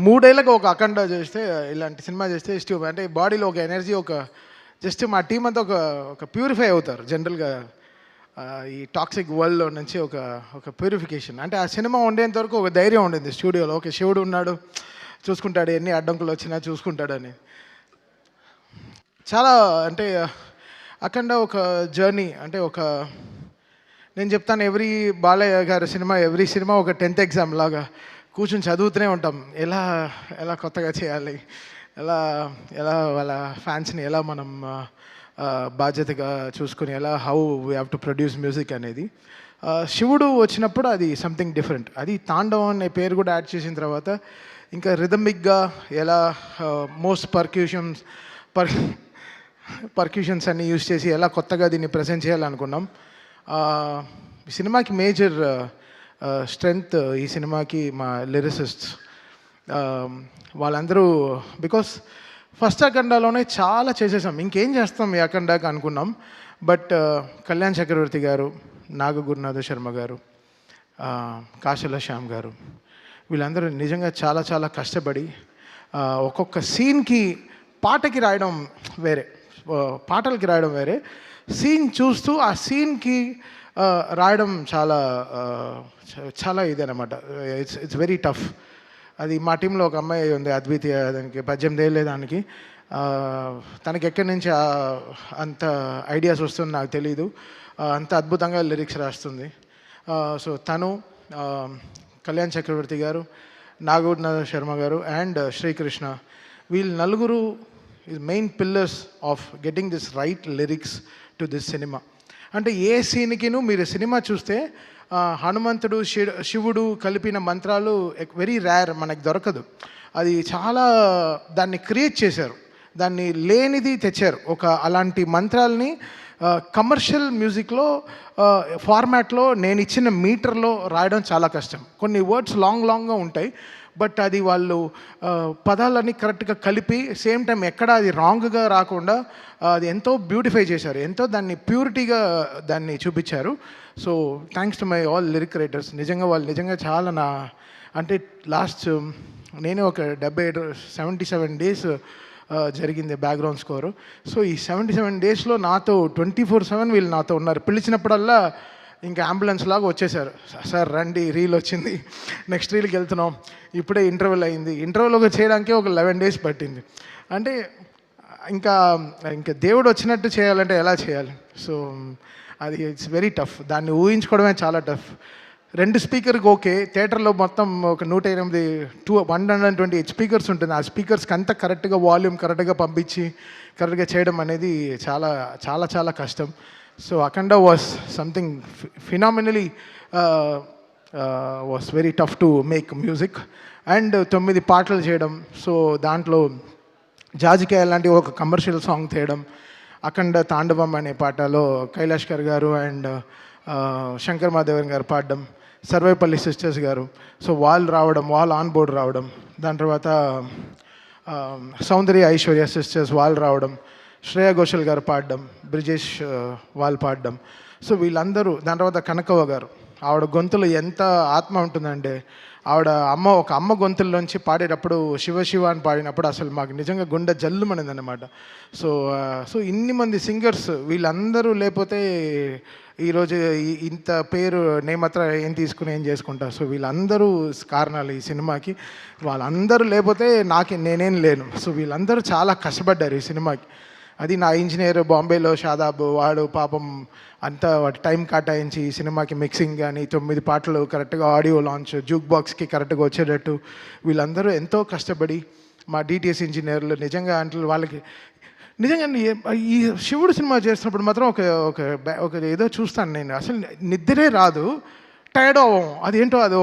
మూడేళ్ళకి ఒక అఖండ చేస్తే, ఇలాంటి సినిమా చేస్తే అంటే బాడీలో ఒక ఎనర్జీ, ఒక జస్ట్ మా టీం అంతా ఒక ఒక ప్యూరిఫై అవుతారు జనరల్గా. ఈ టాక్సిక్ వరల్డ్లో నుంచి ఒక ఒక ప్యూరిఫికేషన్. అంటే ఆ సినిమా ఉండేంత వరకు ఒక ధైర్యం ఉండింది స్టూడియోలో. ఓకే, శివుడు ఉన్నాడు, చూసుకుంటాడు, ఎన్ని అడ్డంకులు వచ్చినా చూసుకుంటాడని. చాలా అంటే అఖండ ఒక జర్నీ. అంటే ఒక నేను చెప్తాను, బాలయ్య గారి సినిమా, ఎవ్రీ సినిమా ఒక 10th ఎగ్జామ్ లాగా కూర్చొని చదువుతూనే ఉంటాం. ఎలా ఎలా కొత్తగా చేయాలి, ఎలా ఎలా వాళ్ళ ఫ్యాన్స్ని ఎలా మనం బాధ్యతగా చూసుకుని, ఎలా how we have to produce music అనేది. శివుడు వచ్చినప్పుడు అది సంథింగ్ డిఫరెంట్. అది తాండవం అనే పేరు కూడా యాడ్ చేసిన తర్వాత ఇంకా రిథమిక్గా ఎలా మోస్ట్ పర్క్యూషన్స్ అన్ని యూజ్ చేసి ఎలా కొత్తగా దీన్ని ప్రజెంట్ చేయాలనుకున్నాం. ఈ సినిమాకి మేజర్ స్ట్రెంగ్త్, ఈ సినిమాకి మా లిరిసిస్ట్స్ వాళ్ళందరూ. బికాస్ ఫస్ట్ అఖండాలోనే చాలా చేసేసాం, ఇంకేం చేస్తాం ఈ అఖండాకి అనుకున్నాం. బట్ కళ్యాణ్ చక్రవర్తి గారు, నాగ గురునాథ శర్మ గారు, కాశల శ్యామ్ గారు, వీళ్ళందరూ నిజంగా చాలా చాలా కష్టపడి ఒక్కొక్క సీన్కి పాటకి రాయడం వేరే, పాటలకి రాయడం వేరే, సీన్ చూస్తూ ఆ సీన్కి రాయడం చాలా చాలా ఇదనమాట. It's very tough. అది మా టీంలో ఒక అమ్మాయి ఉంది, అద్వితీయ. దానికి 18 ఏళ్ళే దానికి. తనకి ఎక్కడి నుంచి అంత ఐడియాస్ వస్తుందో నాకు తెలీదు. అంత అద్భుతంగా లిరిక్స్ రాస్తుంది. సో తను, కళ్యాణ్ చక్రవర్తి గారు, నాగూర్నాథ శర్మ గారు అండ్ శ్రీకృష్ణ, వీళ్ళు నలుగురు is main pillars of getting this right lyrics to this cinema. అంటే ఏ సీన్కిను మీరు సినిమా చూస్తే హనుమంతుడు, శివుడు కలిపిన మంత్రాలు వెరీ రేర్, మనకు దొరకదు. అది చాలా దాన్ని క్రియేట్ చేశారు, దాన్ని లేనిది తెచ్చారు. ఒక అలాంటి మంత్రాలని కమర్షియల్ మ్యూజిక్లో ఫార్మాట్లో నేను ఇచ్చిన మీటర్లో రాయడం చాలా కష్టం. కొన్ని వర్డ్స్ లాంగ్గా ఉంటాయి, బట్ అది వాళ్ళు పదాలన్నీ కరెక్ట్గా కలిపి సేమ్ టైం ఎక్కడ అది రాంగ్గా రాకుండా అది ఎంతో బ్యూటిఫై చేశారు, ఎంతో దాన్ని ప్యూరిటీగా దాన్ని చూపించారు. So thanks to my all lyric writers. నిజంగా వాళ్ళు నిజంగా చాలా అంటే లాస్ట్ నేనే ఒక 77 డేస్ జరిగింది బ్యాక్గ్రౌండ్ స్కోరు. సో ఈ 77 డేస్లో నాతో 24/7 వీళ్ళు నాతో ఉన్నారు. పిలిచినప్పుడల్లా ఇంకా అంబులెన్స్ లాగా వచ్చేసారు. సార్ రండి, రీల్ వచ్చింది, నెక్స్ట్ రీల్కి వెళ్తున్నాం, ఇప్పుడే ఇంటర్వెల్ అయింది. ఇంటర్వెల్ చేయడానికి ఒక 11 డేస్ పట్టింది. అంటే ఇంకా దేవుడు వచ్చినట్టు చేయాలంటే ఎలా చేయాలి? సో అది ఇట్స్ వెరీ టఫ్. దాన్ని ఊహించుకోవడమే చాలా టఫ్. 2 స్పీకర్కి ఓకే, థియేటర్లో మొత్తం ఒక 128 స్పీకర్స్ ఉంటుంది. ఆ స్పీకర్స్కి అంతా కరెక్ట్గా వాల్యూమ్ కరెక్ట్గా పంపించి కరెక్ట్గా చేయడం అనేది చాలా చాలా చాలా కష్టం. So Akhanda was something phenomenally was very tough to make music. And 9 పాటలు చేయడం. సో దాంట్లో జాజికాయ లాంటి ఒక కమర్షియల్ సాంగ్ చేయడం, అఖండ తాండవం అనే పాటలో కైలాష్కర్ గారు అండ్ శంకర్ మాధవన్ గారు పాడడం, సర్వేపల్లి సిస్టర్స్ గారు, సో వాళ్ళు రావడం, వాళ్ళు ఆన్ బోర్డ్ రావడం, దాని తర్వాత సౌందర్య ఐశ్వర్య సిస్టర్స్ వాళ్ళు రావడం, శ్రేయా ఘోషల్ గారు పాడడం, బ్రిజేష్ వాళ్ళు పాడడం. సో వీళ్ళందరూ, దాని తర్వాత కనకవ్వ గారు, ఆవిడ గొంతులో ఎంత ఆత్మ ఉంటుందంటే, ఆవిడ ఒక అమ్మ గొంతుల్లోంచి పాడేటప్పుడు శివ శివ అని పాడినప్పుడు అసలు మాకు నిజంగా గుండె జల్లుమనిందన్నమాట. సో ఇన్ని మంది సింగర్స్, వీళ్ళందరూ లేకపోతే ఈరోజు ఇంత పేరు నేమత్ర ఏం తీసుకుని ఏం చేసుకుంటా. సో వీళ్ళందరూ కారణాలు ఈ సినిమాకి. వాళ్ళందరూ లేకపోతే నేనేం లేను. సో వీళ్ళందరూ చాలా కష్టపడ్డారు ఈ సినిమాకి. అది నా ఇంజనీర్ బాంబేలో షాదాబ్, వాడు పాపం అంతా వాటి టైం కేటాయించి ఈ సినిమాకి మిక్సింగ్ కానీ 9 పాటలు కరెక్ట్గా ఆడియో లాంచ్, జూక్ బాక్స్కి కరెక్ట్గా వచ్చేటట్టు వీళ్ళందరూ ఎంతో కష్టపడి, మా డిటిఎస్ ఇంజనీర్లు నిజంగా అంటే వాళ్ళకి నిజంగా ఈ శివుడు సినిమా చేస్తున్నప్పుడు మాత్రం ఒక ఏదో చూస్తాను నేను, అసలు నిద్రే రాదు, టైర్డ్ అవ్వం. అదేంటో అది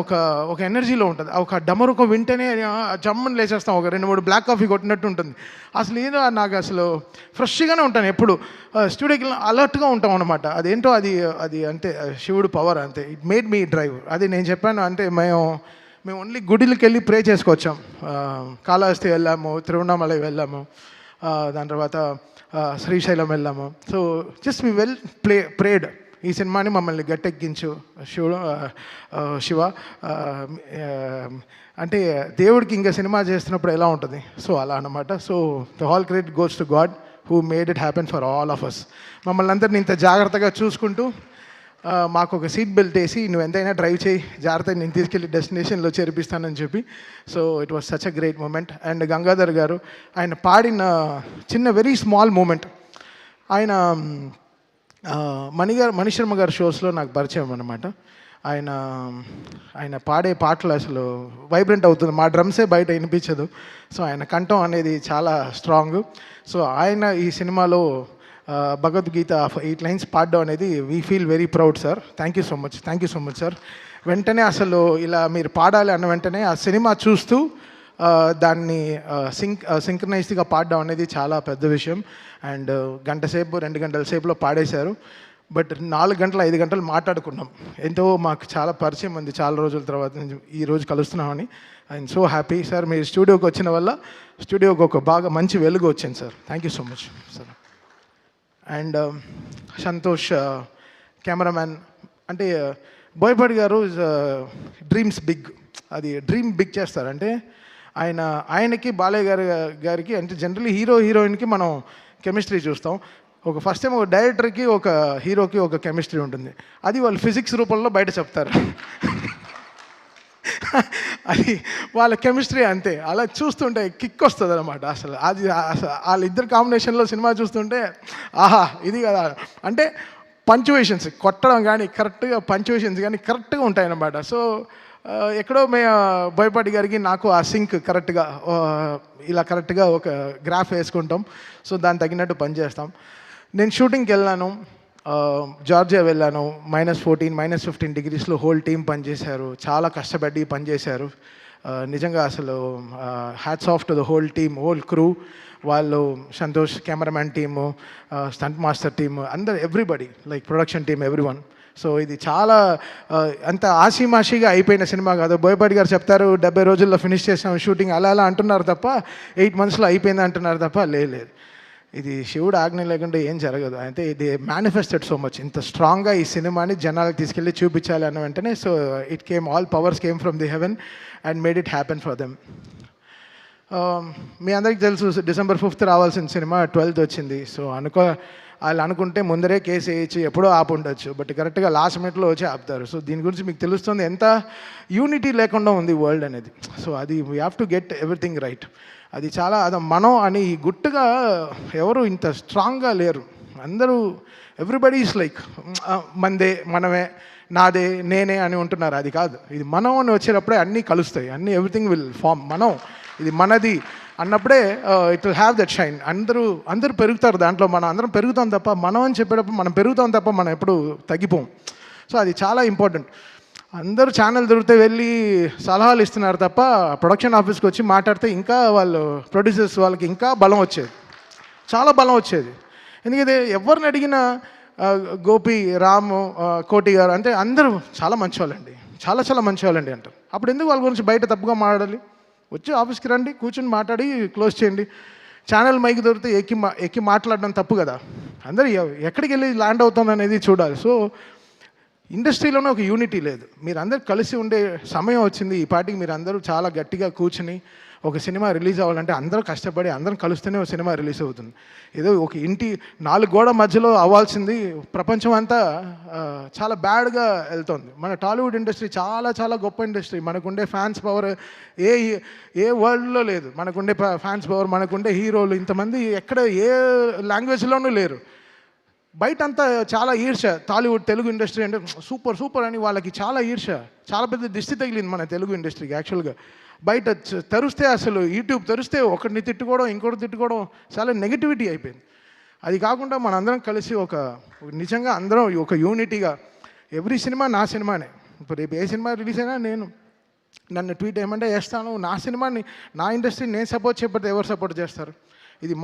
ఒక ఎనర్జీలో ఉంటుంది. ఒక డమరుకం వింటేనే జమ్మని లేచేస్తాం, ఒక 2-3 బ్లాక్ కాఫీ కొట్టినట్టు ఉంటుంది. అసలు ఏదో నాకు అసలు ఫ్రెష్గానే ఉంటాను ఎప్పుడు. స్టూడియోకి అలర్ట్గా ఉంటాం అనమాట. అదేంటో అది అంటే శివుడు పవర్ అంతే. It made me drive. అది నేను చెప్పాను. అంటే మేము ఓన్లీ గుడికి వెళ్ళి ప్రే చేసుకొచ్చాం. కాళహస్తి వెళ్ళాము, తిరువణామలై వెళ్ళాము, దాని తర్వాత శ్రీశైలం వెళ్ళాము. So just we prayed. ఈ సినిమాని మమ్మల్ని గట్టెక్కించు శివ శివ అంటే దేవుడికి ఇంకా సినిమా చేస్తున్నప్పుడు ఎలా ఉంటుంది, సో అలా అనమాట. So the all credit goes to God who made it happen for all of us. మమ్మల్ని అందరినీ ఇంత జాగ్రత్తగా చూసుకుంటూ మాకు ఒక సీట్ బెల్ట్ వేసి నువ్వు ఎంతైనా డ్రైవ్ చేయి, జాగ్రత్తగా నేను తీసుకెళ్ళి డెస్టినేషన్లో చేర్పిస్తానని చెప్పి. So it was such a great moment. And Gangadhar garu ఆయన పాడిన చిన్న వెరీ స్మాల్ మూమెంట్, ఆయన మణిశర్మ గారి షోస్లో నాకు పరిచయం అనమాట. ఆయన పాడే పాటలు అసలు వైబ్రెంట్ అవుతుంది, మా డ్రమ్సే బయట వినిపించదు. సో ఆయన కంఠం అనేది చాలా స్ట్రాంగ్. సో ఆయన ఈ సినిమాలో భగవద్గీత 8 లైన్స్ పాడడం అనేది we feel very proud sir. Thank you so much sir. వెంటనే అసలు ఇలా మీరు పాడాలి అన్న వెంటనే ఆ సినిమా చూస్తూ దాన్ని సింక్రనైజ్డ్గా పాడడం అనేది చాలా పెద్ద విషయం. అండ్ గంట సేపు 2 గంటల సేపులో పాడేశారు. బట్ 4 గంటలు 5 గంటలు మాట్లాడుకున్నాం. ఎంతో మాకు చాలా పరిచయం ఉంది చాలా రోజుల తర్వాత ఈరోజు కలుస్తున్నామని. I'm so happy sir. మీరు స్టూడియోకి వచ్చిన వల్ల స్టూడియోకి ఒక బాగా మంచి వెలుగు వచ్చింది sir. Thank you so much sir. And Santosh cameraman, అంటే బోయపాటి గారు డ్రీమ్స్ బిగ్, అది డ్రీమ్ బిగ్ చేస్తారంటే ఆయనకి బాలయ్య గారికి అంటే జనరల్లీ హీరోయిన్కి మనం కెమిస్ట్రీ చూస్తాం. ఒక ఫస్ట్ టైం ఒక డైరెక్టర్కి ఒక హీరోకి ఒక కెమిస్ట్రీ ఉంటుంది, అది వాళ్ళు ఫిజిక్స్ రూపంలో బయట చెప్తారు. అది వాళ్ళ కెమిస్ట్రీ అంతే, అలా చూస్తుంటే కిక్ వస్తుంది అనమాట. అసలు అది వాళ్ళిద్దరు కాంబినేషన్లో సినిమా చూస్తుంటే ఆహా ఇది కదా, అంటే పంచువేషన్స్ కొట్టడం కానీ కరెక్ట్గా పంచువేషన్స్ కానీ కరెక్ట్గా ఉంటాయన్నమాట. సో ఎక్కడో బోయపాటి గారికి నాకు ఆ సింక్ కరెక్ట్గా ఇలా కరెక్ట్గా ఒక గ్రాఫ్ వేసుకుంటాం. సో దానికి తగినట్టు పనిచేస్తాం. నేను షూటింగ్కి వెళ్ళాను, జార్జియా వెళ్ళాను. -14, -15 డిగ్రీస్లో హోల్ టీం పనిచేశారు, చాలా కష్టపడి పనిచేశారు. నిజంగా అసలు hats off to the whole team, whole crew. వాళ్ళు Santosh cameraman team, stunt master team, అందరు everybody, like production team, everyone. So ఇది చాలా అంత ఆషిమాషిగా అయిపోయిన సినిమా కాదు. బోయపాటి గారు చెప్తారు 70 రోజుల్లో ఫినిష్ చేసాం షూటింగ్, అలా అంటున్నారు తప్ప 8 monthsలో అయిపోయింది అంటున్నారు తప్ప లేదు. ఇది శివుడు ఆజ్ఞ లేకుండా ఏం జరగదు. అయితే ఇది మేనిఫెస్టెడ్ సో మచ్, ఇంత స్ట్రాంగ్గా ఈ సినిమాని జనాలకు తీసుకెళ్ళి చూపించాలి అన్న వెంటనే so it came, all powers came from the heaven and made it happen for them. మీ అందరికీ తెలుసు December 5th రావాల్సిన సినిమా 12th వచ్చింది. సో వాళ్ళు అనుకుంటే ముందరే కేసు వేయచ్చు, ఎప్పుడో ఆపు ఉండొచ్చు, బట్ కరెక్ట్గా లాస్ట్ మినిట్లో వచ్చి ఆపుతారు. సో దీని గురించి మీకు తెలుస్తుంది ఎంత యూనిటీ లేకుండా ఉంది వరల్డ్ అనేది. సో అది we have to get everything right. అది చాలా మనం అని గుట్టుగా ఎవరు ఇంత స్ట్రాంగ్గా లేరు. అందరూ ఎవ్రీబడి ఈస్ లైక్ మనదే, మనమే, నాదే, నేనే అని ఉంటున్నారు. అది కాదు, ఇది మనం అని వచ్చేటప్పుడే అన్నీ కలుస్తాయి, అన్నీ ఎవ్రీథింగ్ విల్ ఫామ్. మనం ఇది మనది అన్నప్పుడే it will have that shine. అందరూ పెరుగుతారు దాంట్లో, మనం అందరం పెరుగుతాం తప్ప, మనం అని చెప్పేటప్పుడు మనం పెరుగుతాం తప్ప మనం ఎప్పుడు తగ్గిపోం. సో అది చాలా ఇంపార్టెంట్. అందరూ ఛానల్ దొరికితే వెళ్ళి సలహాలు ఇస్తున్నారు తప్ప ప్రొడక్షన్ ఆఫీస్కి వచ్చి మాట్లాడితే ఇంకా వాళ్ళు ప్రొడ్యూసర్స్ వాళ్ళకి ఇంకా బలం వచ్చేది, చాలా బలం వచ్చేది. ఎందుకంటే ఎవరిని అడిగినా గోపి, రాము, కోటి గారు అంటే అందరూ చాలా మంచివాళ్ళండి, చాలా మంచివాళ్ళండి అంటారు. అప్పుడు ఎందుకు వాళ్ళ గురించి బయట తప్పుగా మాట్లాడాలి? వచ్చి ఆఫీస్కి రండి, కూర్చొని మాట్లాడి క్లోజ్ చేయండి. ఛానల్ మైక్ దొరికితే ఎక్కి మాట్లాడడం తప్పు కదా. అందరూ ఎక్కడికి వెళ్ళి ల్యాండ్ అవుతుంది అనేది చూడాలి. సో ఇండస్ట్రీలోనే ఒక యూనిటీ లేదు. మీరు అందరు కలిసి ఉండే సమయం వచ్చింది. ఈ పాటికి మీరు అందరూ చాలా గట్టిగా కూర్చుని ఒక సినిమా రిలీజ్ అవ్వాలంటే అందరూ కష్టపడి అందరం కలిస్తేనే ఒక సినిమా రిలీజ్ అవుతుంది. ఏదో ఒక ఇంటి 4 గోడ మధ్యలో అవ్వాల్సింది ప్రపంచం అంతా చాలా బ్యాడ్గా వెళ్తుంది. మన టాలీవుడ్ ఇండస్ట్రీ చాలా గొప్ప ఇండస్ట్రీ. మనకుండే ఫ్యాన్స్ పవర్ ఏ వరల్డ్లో లేదు. మనకుండే ఫ్యాన్స్ పవర్, మనకుండే హీరోలు ఇంతమంది ఎక్కడ ఏ లాంగ్వేజ్లోనూ లేరు. బయట అంతా చాలా ఈర్ష. టాలీవుడ్ తెలుగు ఇండస్ట్రీ అంటే సూపర్ అని వాళ్ళకి చాలా ఈర్ష, చాలా పెద్ద దిష్టి తగిలింది మన తెలుగు ఇండస్ట్రీకి. యాక్చువల్గా బయట తెరిస్తే అసలు యూట్యూబ్ తెరిస్తే ఒకరిని తిట్టుకోవడం, ఇంకోటి తిట్టుకోవడం, చాలా నెగిటివిటీ అయిపోయింది. అది కాకుండా మనందరం కలిసి నిజంగా అందరం ఒక యూనిటీగా, ఎవ్రీ సినిమా నా సినిమానే. ఇప్పుడు రేపు ఏ సినిమా రిలీజ్ అయినా నన్ను ట్వీట్ ఏమంటే వేస్తాను. నా సినిమాని, నా ఇండస్ట్రీని నేను సపోర్ట్ చేయకపోతే ఎవరు సపోర్ట్ చేస్తారు? ఇది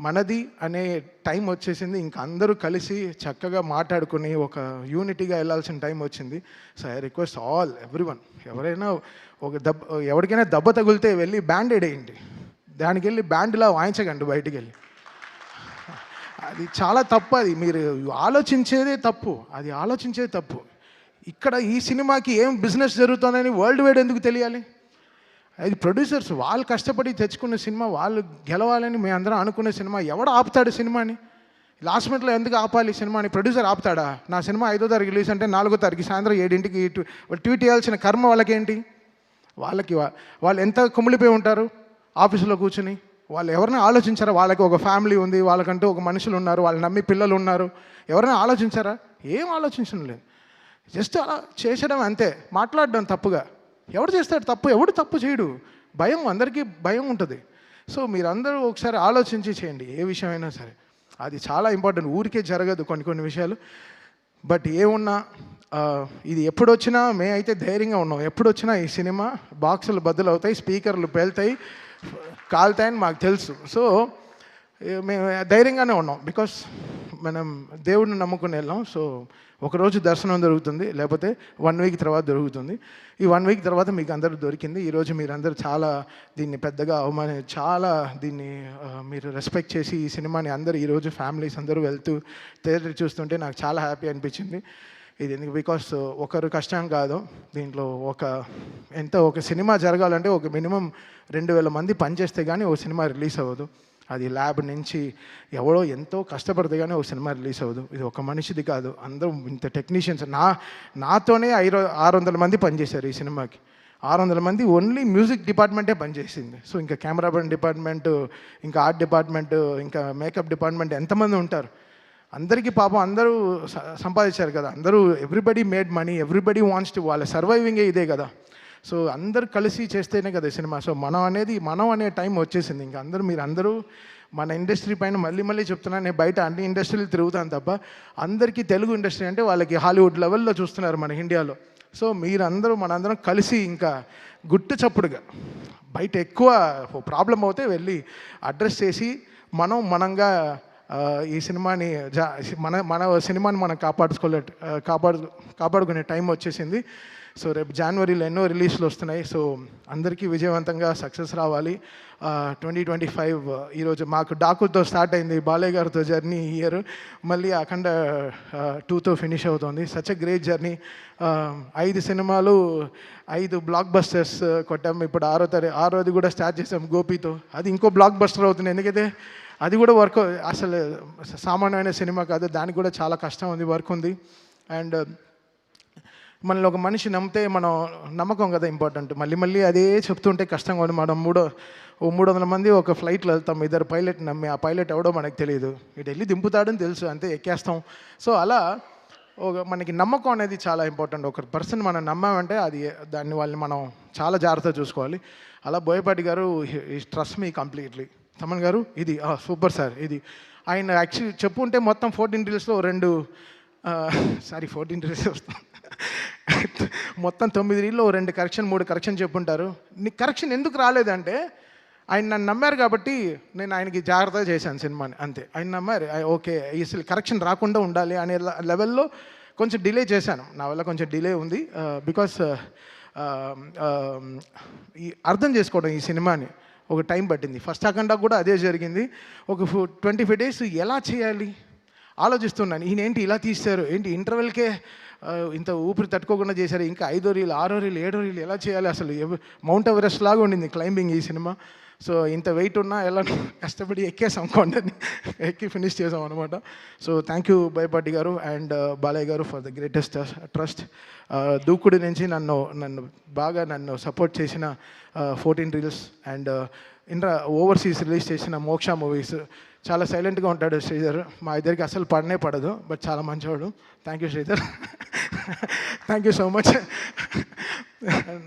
మనది అనే టైం వచ్చేసింది. ఇంకా అందరూ కలిసి చక్కగా మాట్లాడుకుని ఒక యూనిటీగా వెళ్ళాల్సిన టైం వచ్చింది. సో ఐ రిక్వెస్ట్ ఎవ్రీవన్, ఎవరైనా ఎవరికైనా దెబ్బ తగిలితే వెళ్ళి బ్యాండేడ్ వేయండి. దానికి వెళ్ళి బ్యాండ్లా వాయించకండి బయటికి వెళ్ళి. అది చాలా తప్పు. అది మీరు ఆలోచించేదే తప్పు. అది ఆలోచించేది తప్పు. ఇక్కడ ఈ సినిమాకి ఏం బిజినెస్ జరుగుతుందని వరల్డ్ వైడ్ ఎందుకు తెలియాలి? అది ప్రొడ్యూసర్స్ వాళ్ళు కష్టపడి తెచ్చుకున్న సినిమా, వాళ్ళు గెలవాలని మేము అందరం అనుకునే సినిమా. ఎవడు ఆపుతాడు సినిమాని? లాస్ట్ మినిట్లో ఎందుకు ఆపాలి సినిమాని? ప్రొడ్యూసర్ ఆపుతాడా? నా సినిమా 5వ తారీఖు రిలీజ్ అంటే 4వ తారీఖు సాయంత్రం 7ంటికి ట్వీట్ చేయాల్సిన కర్మ వాళ్ళకేంటి? వాళ్ళు ఎంత కుమిలిపోయి ఉంటారు ఆఫీసులో కూర్చుని. వాళ్ళు ఎవరైనా ఆలోచించారా? వాళ్ళకి ఒక ఫ్యామిలీ ఉంది, వాళ్ళకంటూ ఒక మనుషులు ఉన్నారు, వాళ్ళు నమ్మి పిల్లలు ఉన్నారు. ఎవరైనా ఆలోచించారా? ఏం ఆలోచించడం లేదు. జస్ట్ అలా చేసడం అంతే. మాట్లాడడం తప్పుగా. ఎవడు చేస్తాడు తప్పు? ఎవడు తప్పు చేయడు. భయం, అందరికీ భయం ఉంటుంది. సో మీరందరూ ఒకసారి ఆలోచించి చేయండి ఏ విషయమైనా సరే. అది చాలా ఇంపార్టెంట్. ఊరికే జరగదు కొన్ని విషయాలు. బట్ ఏమున్నా ఇది ఎప్పుడొచ్చినా అయితే ధైర్యంగా ఉన్నాం. ఎప్పుడొచ్చినా ఈ సినిమా బాక్సులు బద్దలవుతాయి, స్పీకర్లు పేలుతాయి, కాలుతాయని మాకు తెలుసు. సో మేము ధైర్యంగానే ఉన్నాం. బికాస్ మనం దేవుడిని నమ్ముకుని వెళ్ళాం. సో ఒకరోజు దర్శనం దొరుకుతుంది, లేకపోతే 1 వీక్ తర్వాత దొరుకుతుంది. ఈ 1 వీక్ తర్వాత మీకు అందరూ దొరికింది. ఈరోజు మీరందరూ చాలా దీన్ని పెద్దగా చాలా దీన్ని మీరు రెస్పెక్ట్ చేసి ఈ సినిమాని అందరూ ఈరోజు ఫ్యామిలీస్ అందరూ వెళ్తూ థియేటర్ చూస్తుంటే నాకు చాలా హ్యాపీ అనిపించింది. ఇది ఎందుకు? బికాస్ ఒకరు కష్టం కాదు దీంట్లో. ఒక సినిమా జరగాలంటే ఒక మినిమం 2000 మంది పనిచేస్తే కానీ ఒక సినిమా రిలీజ్ అవ్వదు. అది ల్యాబ్ నుంచి ఎవడో ఎంతో కష్టపడితే కానీ ఒక సినిమా రిలీజ్ అవ్వదు. ఇది ఒక మనిషిది కాదు, అందరూ ఇంత టెక్నీషియన్స్. నాతోనే 600 మంది పనిచేశారు ఈ సినిమాకి. 600 మంది ఓన్లీ మ్యూజిక్ డిపార్ట్మెంటే పనిచేసింది. సో ఇంకా కెమెరామెన్ డిపార్ట్మెంటు, ఇంకా ఆర్ట్ డిపార్ట్మెంటు, ఇంకా మేకప్ డిపార్ట్మెంట్ ఎంతమంది ఉంటారు? అందరికీ పాపం అందరూ సంపాదించారు కదా. అందరూ everybody made money, everybody wants to, వాళ్ళ సర్వైవింగే ఇదే కదా. సో అందరు కలిసి చేస్తేనే కదా సినిమా. సో మనం అనే టైం వచ్చేసింది. ఇంకా మీరందరూ మన ఇండస్ట్రీ పైన మళ్ళీ చెప్తున్నాను. నేను బయట అన్ని ఇండస్ట్రీలు తిరుగుతాను తప్ప అందరికీ తెలుగు ఇండస్ట్రీ అంటే వాళ్ళకి హాలీవుడ్ లెవెల్లో చూస్తున్నారు మన ఇండియాలో. సో మనందరం కలిసి ఇంకా గుట్టు చప్పుడుగా బయట ఎక్కువ ప్రాబ్లం అవుతే వెళ్ళి అడ్రస్ చేసి మనంగా ఈ సినిమాని మన సినిమాని మనం కాపాడుకునే టైం వచ్చేసింది. సో రేపు జనవరిలో ఎన్నో రిలీజ్లు వస్తున్నాయి. సో అందరికీ విజయవంతంగా సక్సెస్ రావాలి. 2025 ఈరోజు మాకు డాకుతో స్టార్ట్ అయింది, బాలయ్య గారితో జర్నీ ఈ ఇయర్. మళ్ళీ అఖండ 2తో ఫినిష్ అవుతుంది. Such a great journey. 5 సినిమాలు, 5 బ్లాక్ బస్టర్స్ కొట్టాము. ఇప్పుడు 6వది కూడా స్టార్ట్ చేసాం గోపితో. అది ఇంకో బ్లాక్ బస్టర్ అవుతుంది. ఎందుకంటే అది కూడా వర్క్, అసలు సామాన్యమైన సినిమా కాదు. దానికి కూడా చాలా కష్టం ఉంది, వర్క్ ఉంది. అండ్ మనల్ని ఒక మనిషి నమ్మితే నమ్మకం కదా ఇంపార్టెంట్. మళ్ళీ అదే చెప్తుంటే కష్టంగా ఉంది. మనం 300 మంది ఒక ఫ్లైట్లో వెళ్తాం, 2 పైలట్ నమ్మి. ఆ పైలట్ ఎవడో మనకు తెలియదు, ఇటు వెళ్ళి దింపుతాడని తెలుసు, అంతే ఎక్కేస్తాం. సో అలా మనకి నమ్మకం అనేది చాలా ఇంపార్టెంట్. ఒక పర్సన్ మనం నమ్మామంటే వాళ్ళని మనం చాలా జాగ్రత్తగా చూసుకోవాలి. అలా బోయపాటి గారు ట్రస్ట్ మీ కంప్లీట్లీ. తమన్ గారు ఇది సూపర్ సార్. ఇది ఆయన యాక్చువల్లీ చెప్పుంటే మొత్తం 14 రీల్స్లో 14 రీల్స్ వస్తాం. మొత్తం 9 రీల్లో 2 కరెక్షన్ 3 కరెక్షన్ చెప్పుంటారు. నీకు కరెక్షన్ ఎందుకు రాలేదంటే ఆయన నన్ను నమ్మారు కాబట్టి నేను ఆయనకి జాగ్రత్తగా చేశాను సినిమాని, అంతే. ఆయన నమ్మారు, ఓకే అసలు కరెక్షన్ రాకుండా ఉండాలి అనే లెవెల్లో కొంచెం డిలే చేశాను. నా వల్ల కొంచెం డిలే ఉంది. బికాస్ అర్థం చేసుకోవడం ఈ సినిమాని ఒక టైం పట్టింది. ఫస్ట్ అఖండ కూడా అదే జరిగింది. ఒక 25 డేస్ ఎలా చేయాలి ఆలోచిస్తున్నాను. ఈయనేంటి ఇలా తీశారు, ఏంటి ఇంటర్వెల్కే ఇంత ఊపిరి తట్టుకోకుండా చేశారు, ఇంకా 5వ రీల్ 6వ రీల్ 7వ రీల్ ఎలా చేయాలి? అసలు మౌంట్ ఎవరెస్ట్ లాగా ఉండింది క్లైంబింగ్ ఈ సినిమా. సో ఇంత వెయిట్ ఉన్నా ఎలా కష్టపడి ఎక్కేసాం, కొండని ఎక్కి ఫినిష్ చేసాం అనమాట. సో థ్యాంక్ యూ బోయపాటి గారు అండ్ బాలయ్య గారు ఫర్ ద గ్రేటెస్ట్ ట్రస్ట్. దూకుడు నుంచి నన్ను సపోర్ట్ చేసిన 14 రీల్స్ అండ్ ఓవర్సీస్ రిలీజ్ చేసిన మోక్ష మూవీస్. చాలా సైలెంట్గా ఉంటాడు శ్రీధర్, మా ఇద్దరికి అసలు పడదు, బట్ చాలా మంచివాడు. Thank you Sridhar, thank you so much.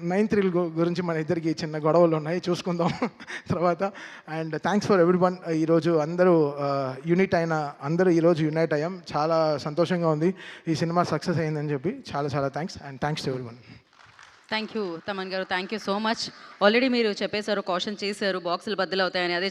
9th reel గురించి మన ఇద్దరికి చిన్న గొడవలు ఉన్నాయి, చూసుకుందాం తర్వాత. And thanks for every one. ఈరోజు అందరూ ఈరోజు యునైట్ అయ్యాం. చాలా సంతోషంగా ఉంది ఈ సినిమా సక్సెస్ అయిందని చెప్పి. చాలా thanks and thanks to everyone. Thank you Thaman గారు, thank you so much. Already మీరు చెప్పేశారు, కాషన్ చేశారు బాక్సులు బద్దలు అవుతాయని. అదే